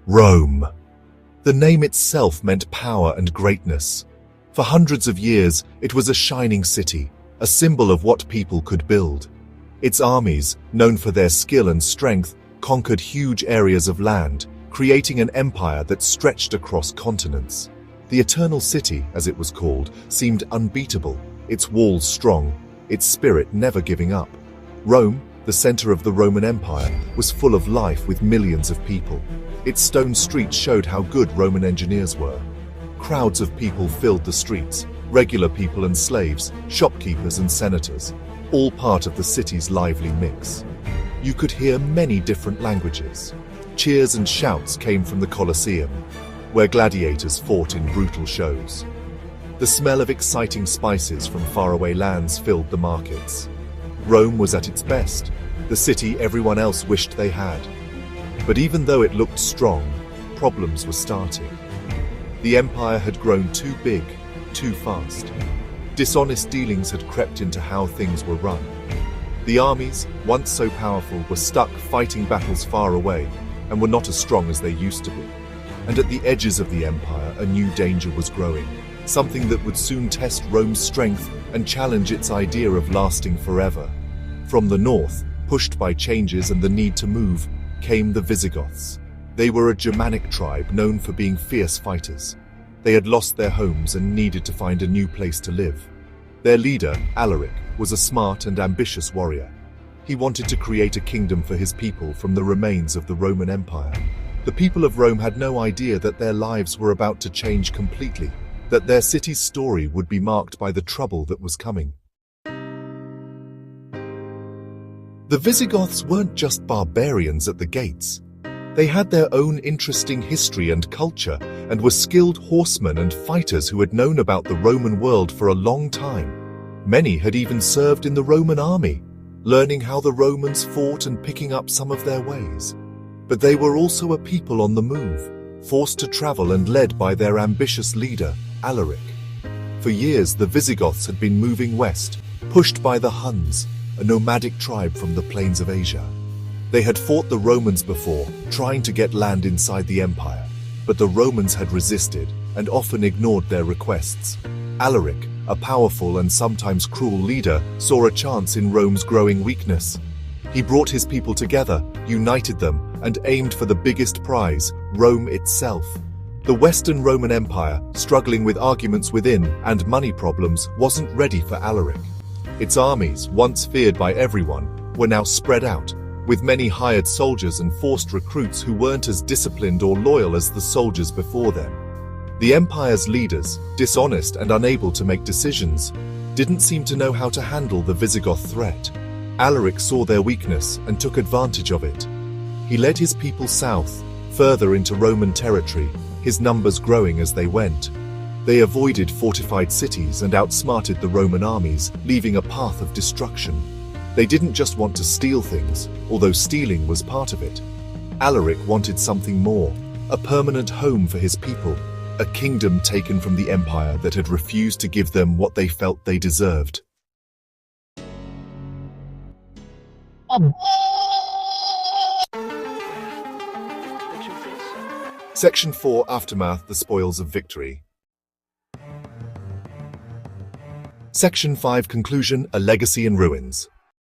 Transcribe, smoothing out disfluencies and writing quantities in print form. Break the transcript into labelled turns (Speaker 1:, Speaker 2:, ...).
Speaker 1: Rome. The name itself meant power and greatness. For hundreds of years, it was a shining city, a symbol of what people could build. Its armies, known for their skill and strength, conquered huge areas of land, creating an empire that stretched across continents. The Eternal City, as it was called, seemed unbeatable, its walls strong, its spirit never giving up. Rome, the center of the Roman Empire, was full of life with millions of people. Its stone streets showed how good Roman engineers were. Crowds of people filled the streets, regular people and slaves, shopkeepers and senators, all part of the city's lively mix. You could hear many different languages. Cheers and shouts came from the Colosseum, where gladiators fought in brutal shows. The smell of exciting spices from faraway lands filled the markets. Rome was at its best, the city everyone else wished they had. But even though it looked strong, problems were starting. The empire had grown too big, too fast. Dishonest dealings had crept into how things were run. The armies, once so powerful, were stuck fighting battles far away and were not as strong as they used to be. And at the edges of the empire, a new danger was growing, something that would soon test Rome's strength and challenge its idea of lasting forever. From the north, pushed by changes and the need to move, came the Visigoths. They were a Germanic tribe known for being fierce fighters. They had lost their homes and needed to find a new place to live. Their leader, Alaric, was a smart and ambitious warrior. He wanted to create a kingdom for his people from the remains of the Roman Empire. The people of Rome had no idea that their lives were about to change completely, that their city's story would be marked by the trouble that was coming. The Visigoths weren't just barbarians at the gates. They had their own interesting history and culture, and were skilled horsemen and fighters who had known about the Roman world for a long time. Many had even served in the Roman army, learning how the Romans fought and picking up some of their ways. But they were also a people on the move, forced to travel and led by their ambitious leader, Alaric. For years, the Visigoths had been moving west, pushed by the Huns, a nomadic tribe from the plains of Asia. They had fought the Romans before, trying to get land inside the empire, but the Romans had resisted and often ignored their requests. Alaric, a powerful and sometimes cruel leader, saw a chance in Rome's growing weakness. He brought his people together, united them, and aimed for the biggest prize, Rome itself. The Western Roman Empire, struggling with arguments within and money problems, wasn't ready for Alaric. Its armies, once feared by everyone, were now spread out, with many hired soldiers and forced recruits who weren't as disciplined or loyal as the soldiers before them. The empire's leaders, dishonest and unable to make decisions, didn't seem to know how to handle the Visigoth threat. Alaric saw their weakness and took advantage of it. He led his people south, further into Roman territory, his numbers growing as they went. They avoided fortified cities and outsmarted the Roman armies, leaving a path of destruction. They didn't just want to steal things, although stealing was part of it. Alaric wanted something more, a permanent home for his people, a kingdom taken from the empire that had refused to give them what they felt they deserved. Section 4, Aftermath, the Spoils of Victory. Section 5, Conclusion, A Legacy in Ruins.